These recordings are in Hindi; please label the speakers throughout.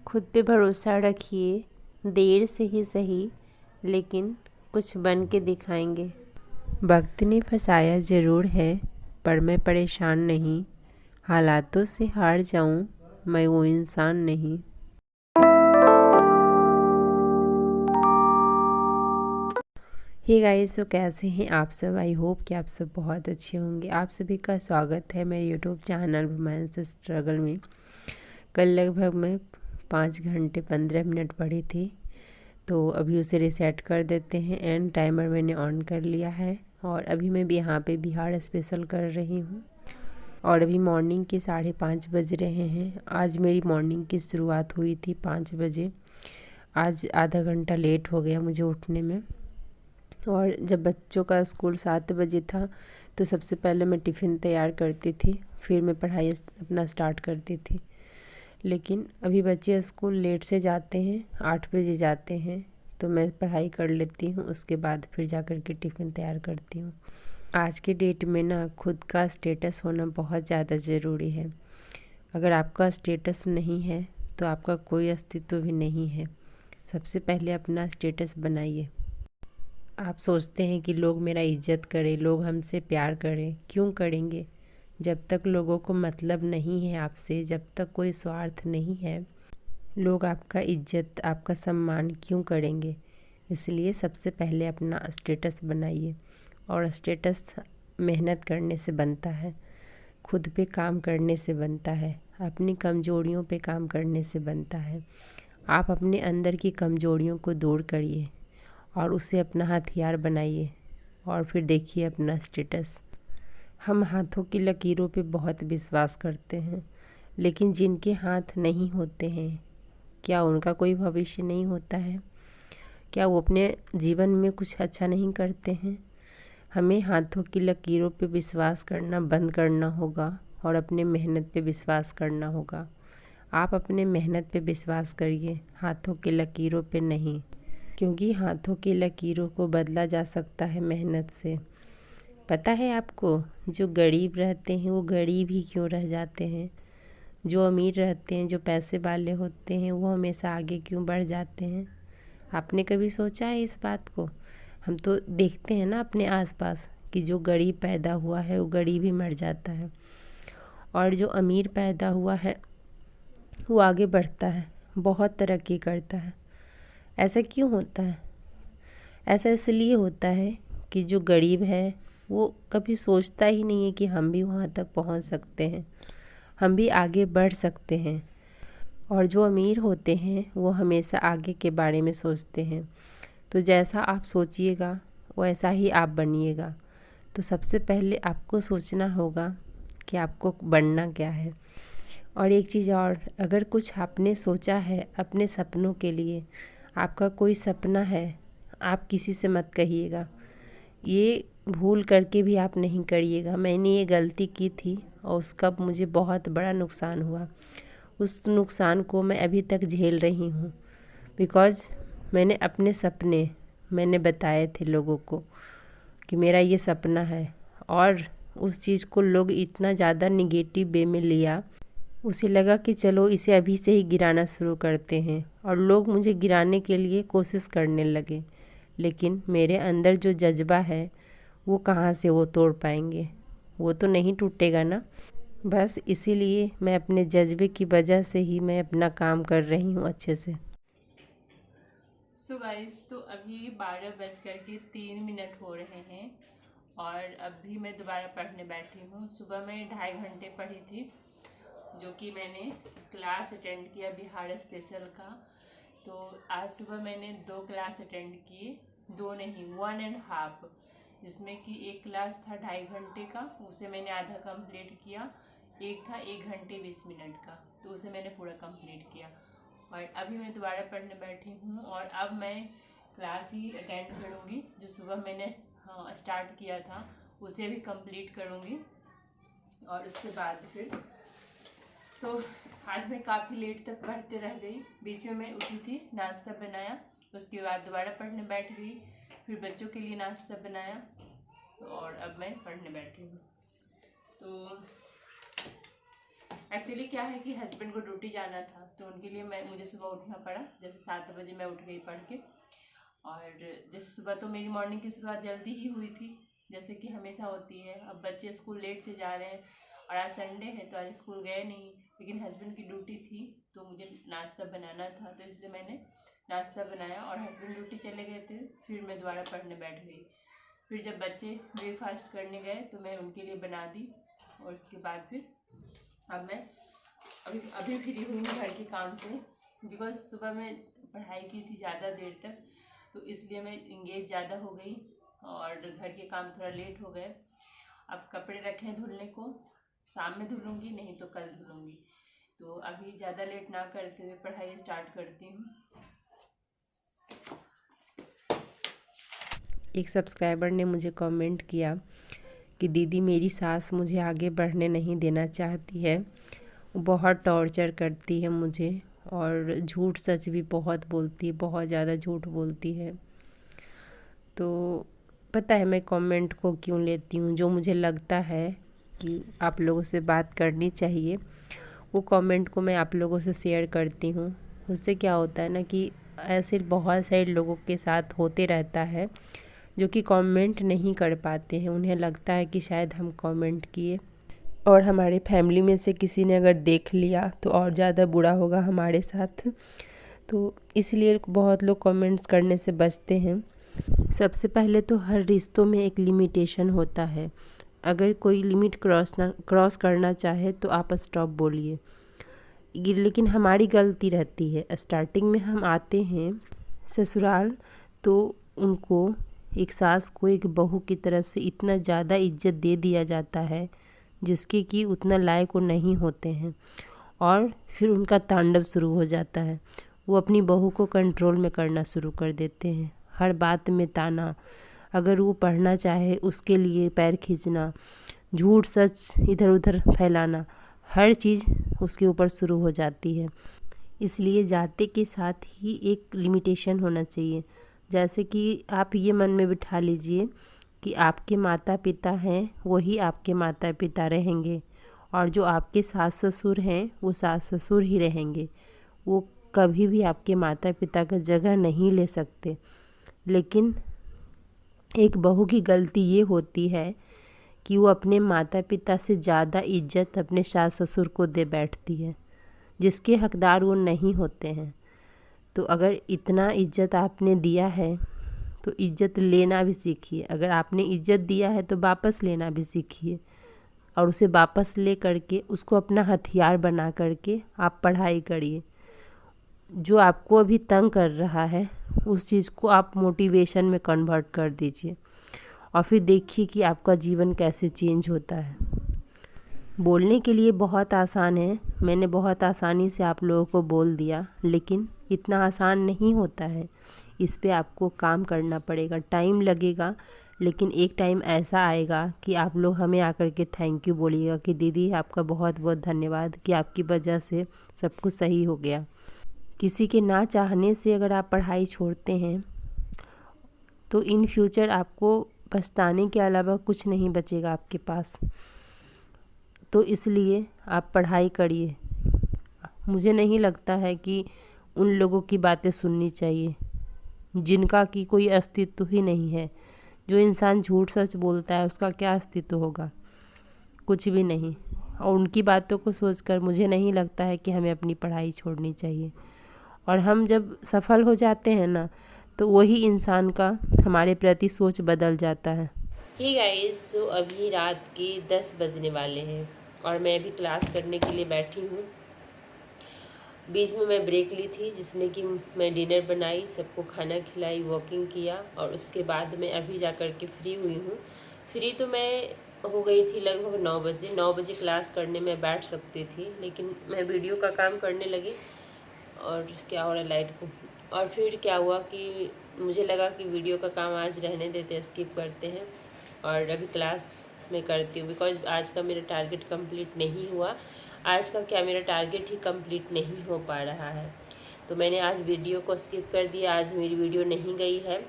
Speaker 1: खुद पे भरोसा रखिए, देर से ही सही लेकिन कुछ बन के दिखाएंगे। वक्त ने फंसाया ज़रूर है पर मैं परेशान नहीं, हालातों से हार जाऊं मैं वो इंसान नहीं। हे गाइस, तो कैसे हैं आप सब? आई होप कि आप सब बहुत अच्छे होंगे। आप सभी का स्वागत है मेरे यूट्यूब चैनल रोमांस स्ट्रगल में। कल लगभग मैं 5 घंटे 15 मिनट पढ़ी थी, तो अभी उसे रीसेट कर देते हैं। एंड टाइमर मैंने ऑन कर लिया है और अभी मैं भी यहाँ पे बिहार स्पेशल कर रही हूँ और अभी मॉर्निंग के 5:30 बज रहे हैं। आज मेरी मॉर्निंग की शुरुआत हुई थी 5 बजे। आज आधा घंटा लेट हो गया मुझे उठने में। और जब बच्चों का स्कूल 7 बजे था तो सबसे पहले मैं टिफ़िन तैयार करती थी, फिर मैं पढ़ाई अपना स्टार्ट करती थी। लेकिन अभी बच्चे स्कूल लेट से जाते हैं, 8 बजे जाते हैं, तो मैं पढ़ाई कर लेती हूँ, उसके बाद फिर जा कर के टिफ़िन तैयार करती हूँ। आज के डेट में ना खुद का स्टेटस होना बहुत ज़्यादा ज़रूरी है। अगर आपका स्टेटस नहीं है तो आपका कोई अस्तित्व भी नहीं है। सबसे पहले अपना स्टेटस बनाइए। आप सोचते हैं कि लोग मेरा इज्जत करें, लोग हमसे प्यार करें। क्यों करेंगे? जब तक लोगों को मतलब नहीं है आपसे, जब तक कोई स्वार्थ नहीं है, लोग आपका इज्जत, आपका सम्मान क्यों करेंगे? इसलिए सबसे पहले अपना स्टेटस बनाइए। और स्टेटस मेहनत करने से बनता है, खुद पे काम करने से बनता है, अपनी कमजोरियों पे काम करने से बनता है। आप अपने अंदर की कमजोरियों को दूर करिए और उसे अपना हथियार बनाइए और फिर देखिए अपना स्टेटस। हम हाथों की लकीरों पे बहुत विश्वास करते हैं, लेकिन जिनके हाथ नहीं होते हैं, क्या उनका कोई भविष्य नहीं होता है? क्या वो अपने जीवन में कुछ अच्छा नहीं करते हैं? हमें हाथों की लकीरों पे विश्वास करना बंद करना होगा और अपने मेहनत पे विश्वास करना होगा। आप अपने मेहनत पे विश्वास करिए, हाथों की लकीरों पे नहीं, क्योंकि हाथों की लकीरों को बदला जा सकता है मेहनत से। पता है आपको, जो गरीब रहते हैं वो गरीब ही क्यों रह जाते हैं? जो अमीर रहते हैं, जो पैसे वाले होते हैं, वो हमेशा आगे क्यों बढ़ जाते हैं? आपने कभी सोचा है इस बात को? हम तो देखते हैं ना अपने आसपास कि जो गरीब पैदा हुआ है वो गरीब ही मर जाता है, और जो अमीर पैदा हुआ है वो आगे बढ़ता है, बहुत तरक्की करता है। ऐसा क्यों होता है? ऐसा इसलिए होता है कि जो गरीब है वो कभी सोचता ही नहीं है कि हम भी वहाँ तक पहुँच सकते हैं, हम भी आगे बढ़ सकते हैं। और जो अमीर होते हैं वो हमेशा आगे के बारे में सोचते हैं। तो जैसा आप सोचिएगा वैसा ही आप बनिएगा। तो सबसे पहले आपको सोचना होगा कि आपको बनना क्या है। और एक चीज़ और, अगर कुछ आपने सोचा है अपने सपनों के लिए, आपका कोई सपना है, आप किसी से मत कहिएगा। ये भूल करके भी आप नहीं करिएगा। मैंने ये गलती की थी और उसका मुझे बहुत बड़ा नुकसान हुआ। उस नुकसान को मैं अभी तक झेल रही हूँ, बिकॉज़ मैंने अपने सपने मैंने बताए थे लोगों को कि मेरा ये सपना है, और उस चीज़ को लोग इतना ज़्यादा निगेटिव वे में लिया। उसे लगा कि चलो इसे अभी से ही गिराना शुरू करते हैं, और लोग मुझे गिराने के लिए कोशिश करने लगे। लेकिन मेरे अंदर जो जज्बा है वो कहाँ से वो तोड़ पाएंगे? वो तो नहीं टूटेगा ना। बस इसीलिए मैं अपने जज्बे की वजह से ही मैं अपना काम कर रही हूँ अच्छे से।
Speaker 2: सो गाइस, तो अभी 12:03 हो रहे हैं और अभी मैं दोबारा पढ़ने बैठी हूँ। सुबह मैं 2.5 घंटे पढ़ी थी, जो कि मैंने क्लास अटेंड किया बिहार स्पेशल का। तो आज सुबह मैंने 2 क्लास अटेंड किए, 2 नहीं 1.5, जिसमें कि एक क्लास था 2.5 घंटे का, उसे मैंने आधा कंप्लीट किया। एक था 1 घंटे 20 मिनट का, तो उसे मैंने पूरा कंप्लीट किया। और अभी मैं दोबारा पढ़ने बैठी हूँ और अब मैं क्लास ही अटेंड करूँगी जो सुबह मैंने स्टार्ट किया था, उसे भी कंप्लीट करूँगी। और उसके बाद फिर तो आज मैं काफ़ी लेट तक पढ़ते रह गई। बीच में मैं उठी थी, नाश्ता बनाया, उसके बाद दोबारा पढ़ने बैठ गई, फिर बच्चों के लिए नाश्ता बनाया और अब मैं पढ़ने बैठी हूँ। तो एक्चुअली क्या है कि हस्बैंड को ड्यूटी जाना था, तो उनके लिए मुझे सुबह उठना पड़ा। जैसे 7 बजे मैं उठ गई पढ़ के। और जैसे सुबह तो मेरी मॉर्निंग की शुरुआत जल्दी ही हुई थी, जैसे कि हमेशा होती है। अब बच्चे स्कूल लेट से जा रहे हैं और आज संडे है तो आज स्कूल गए नहीं, लेकिन हस्बैंड की ड्यूटी थी तो मुझे नाश्ता बनाना था, तो इसलिए मैंने नाश्ता बनाया और हस्बैंड ड्यूटी चले गए थे। फिर मैं दोबारा पढ़ने बैठ गई। फिर जब बच्चे ब्रेकफास्ट करने गए तो मैं उनके लिए बना दी, और उसके बाद फिर अब मैं अभी फ्री हुई हूँ घर के काम से। बिकॉज सुबह मैं पढ़ाई की थी ज़्यादा देर तक, तो इसलिए मैं इंगेज ज़्यादा हो गई और घर के काम थोड़ा लेट हो गए। अब कपड़े रखे हैं धुलने को, शाम में धुलूँगी, नहीं तो कल धुलूँगी। तो अभी ज़्यादा लेट ना करते हुए पढ़ाई स्टार्ट करती हूँ।
Speaker 1: एक सब्सक्राइबर ने मुझे कमेंट किया कि दीदी मेरी सास मुझे आगे बढ़ने नहीं देना चाहती है, वो बहुत टॉर्चर करती है मुझे और झूठ सच भी बहुत बोलती है, बहुत ज़्यादा झूठ बोलती है। तो पता है मैं कमेंट को क्यों लेती हूँ, जो मुझे लगता है कि आप लोगों से बात करनी चाहिए वो कमेंट को मैं आप लोगों से शेयर करती हूँ। उससे क्या होता है ना कि ऐसे बहुत सारे लोगों के साथ होते रहता है जो कि कमेंट नहीं कर पाते हैं। उन्हें लगता है कि शायद हम कमेंट किए और हमारे फैमिली में से किसी ने अगर देख लिया तो और ज़्यादा बुरा होगा हमारे साथ। तो इसलिए बहुत लोग कमेंट्स करने से बचते हैं। सबसे पहले तो हर रिश्तों में एक लिमिटेशन होता है। अगर कोई लिमिट क्रॉस करना चाहे तो आप स्टॉप बोलिए। लेकिन हमारी गलती रहती है, स्टार्टिंग में हम आते हैं ससुराल तो उनको, एक सास को एक बहू की तरफ से इतना ज़्यादा इज्जत दे दिया जाता है जिसके कि उतना लायक वो नहीं होते हैं, और फिर उनका तांडव शुरू हो जाता है। वो अपनी बहू को कंट्रोल में करना शुरू कर देते हैं, हर बात में ताना, अगर वो पढ़ना चाहे उसके लिए पैर खींचना, झूठ सच इधर उधर फैलाना, हर चीज़ उसके ऊपर शुरू हो जाती है। इसलिए जाते के साथ ही एक लिमिटेशन होना चाहिए। जैसे कि आप ये मन में बिठा लीजिए कि आपके माता पिता हैं वही आपके माता पिता रहेंगे, और जो आपके सास ससुर हैं वो सास ससुर ही रहेंगे। वो कभी भी आपके माता पिता का जगह नहीं ले सकते। लेकिन एक बहू की गलती ये होती है कि वो अपने माता पिता से ज़्यादा इज्जत अपने सास ससुर को दे बैठती है, जिसके हकदार वो नहीं होते हैं। तो अगर इतना इज्जत आपने दिया है तो इज्जत लेना भी सीखिए। अगर आपने इज्जत दिया है तो वापस लेना भी सीखिए, और उसे वापस ले करके उसको अपना हथियार बना करके आप पढ़ाई करिए। जो आपको अभी तंग कर रहा है उस चीज़ को आप मोटिवेशन में कन्वर्ट कर दीजिए, और फिर देखिए कि आपका जीवन कैसे चेंज होता है। बोलने के लिए बहुत आसान है, मैंने बहुत आसानी से आप लोगों को बोल दिया, लेकिन इतना आसान नहीं होता है। इस पे आपको काम करना पड़ेगा, टाइम लगेगा, लेकिन एक टाइम ऐसा आएगा कि आप लोग हमें आकर के थैंक यू बोलिएगा कि दीदी आपका बहुत बहुत धन्यवाद कि आपकी वजह से सब कुछ सही हो गया। किसी के ना चाहने से अगर आप पढ़ाई छोड़ते हैं तो इन फ्यूचर आपको पछताने के अलावा कुछ नहीं बचेगा आपके पास। तो इसलिए आप पढ़ाई करिए। मुझे नहीं लगता है कि उन लोगों की बातें सुननी चाहिए जिनका कि कोई अस्तित्व ही नहीं है। जो इंसान झूठ सच बोलता है उसका क्या अस्तित्व होगा, कुछ भी नहीं। और उनकी बातों को सोचकर मुझे नहीं लगता है कि हमें अपनी पढ़ाई छोड़नी चाहिए। और हम जब सफल हो जाते हैं ना तो वही इंसान का हमारे प्रति सोच बदल जाता है। हे गाइस, तो अभी रात के 10 बजने वाले हैं और मैं अभी क्लास करने के लिए बैठी हूँ। बीच में मैं ब्रेक ली थी जिसमें कि मैं डिनर बनाई, सबको खाना खिलाई, वॉकिंग किया, और उसके बाद मैं अभी जा कर के फ्री हुई हूँ। फ्री तो मैं हो गई थी लगभग 9 बजे। 9 बजे क्लास करने में बैठ सकती थी, लेकिन मैं वीडियो का काम करने लगी और क्या हो रहा है लाइट को। और फिर क्या हुआ कि मुझे लगा कि वीडियो का काम आज रहने देते हैं, स्किप करते हैं, और अभी क्लास में करती हूँ। बिकॉज आज का मेरा टारगेट कंप्लीट नहीं हुआ। आज का क्या, मेरा टारगेट ही कंप्लीट नहीं हो पा रहा है, तो मैंने आज वीडियो को स्किप कर दिया। आज मेरी वीडियो नहीं गई है,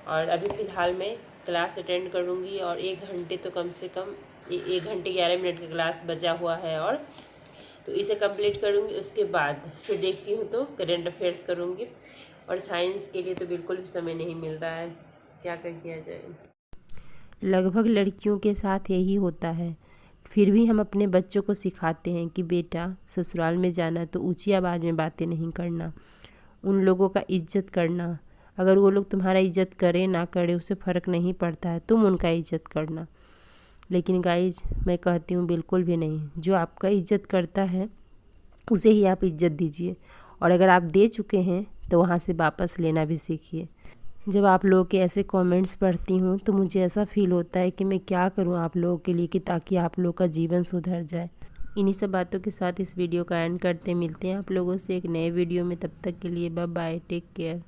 Speaker 1: और अभी फ़िलहाल मैं क्लास अटेंड करूँगी। और 1 घंटे तो कम से कम 1 घंटे 11 मिनट का क्लास बचा हुआ है, और तो इसे कंप्लीट करूँगी, उसके बाद फिर देखती हूँ तो करंट अफेयर्स करूँगी। और साइंस के लिए तो बिल्कुल भी समय नहीं मिल रहा है, क्या कर किया जाए। लगभग लड़कियों के साथ यही होता है। फिर भी हम अपने बच्चों को सिखाते हैं कि बेटा ससुराल में जाना तो ऊंची आवाज़ में बातें नहीं करना, उन लोगों का इज्जत करना। अगर वो लोग तुम्हारा इज्जत करे ना करे उससे फ़र्क नहीं पड़ता है, तुम उनका इज्जत करना। लेकिन गाइज मैं कहती हूँ बिल्कुल भी नहीं। जो आपका इज्जत करता है उसे ही आप इज्जत दीजिए, और अगर आप दे चुके हैं तो वहाँ से वापस लेना भी सीखिए। जब आप लोगों के ऐसे कमेंट्स पढ़ती हूँ तो मुझे ऐसा फील होता है कि मैं क्या करूँ आप लोगों के लिए, कि ताकि आप लोगों का जीवन सुधर जाए। इन्हीं सब बातों के साथ इस वीडियो का एंड करते, मिलते हैं आप लोगों से एक नए वीडियो में। तब तक के लिए बाय बाय, टेक केयर।